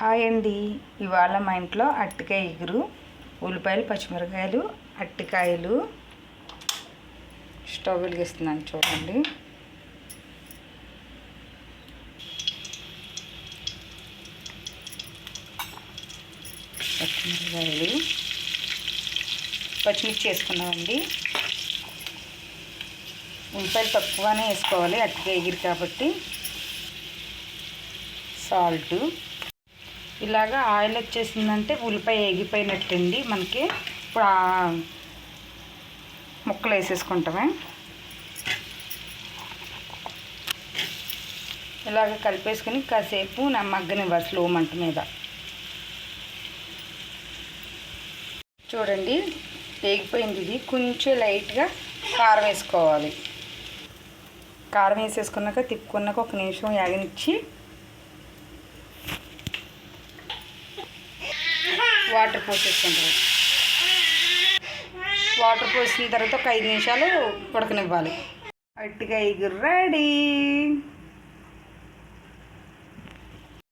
Hi అండి. ఇవాళ మా ఇంట్లో అరటికాయ ఎగురు, ఉల్లిపాయలు, పచ్చిమిరకాయలు, అరటికాయలు. స్టవ్ వెలిగిస్తున్నాను చూడండి. పచ్చిమిరకాయలు, పచ్చిమిర్చి వేసుకున్నామండి. ఉల్లిపాయలు తక్కువనే వేసుకోవాలి, అరటికాయ ఎగురు కాబట్టి. సాల్ట్. ఇలాగా ఆయిల్ వచ్చేసిందంటే ఉల్లిపాయ ఎగిపోయినట్టండి మనకి. ఇప్పుడు ముక్కలు వేసేసుకుంటామే. ఇలాగ కలిపేసుకుని కాసేపు మగ్గనివ్వాలి స్లో మంట మీద. చూడండి వేగిపోయింది. ఇది కొంచెం లైట్గా కారం వేసుకోవాలి. కారం వేసేసుకున్నాక తిప్పుకున్నాక ఒక నిమిషం యాగనిచ్చి వాటర్ పోసేసుకుంటాం. వాటర్ పోసిన తర్వాత ఒక 5 నిమిషాలు ఉడకనివ్వాలి. అరటికాయ ఎగురు రెడీ.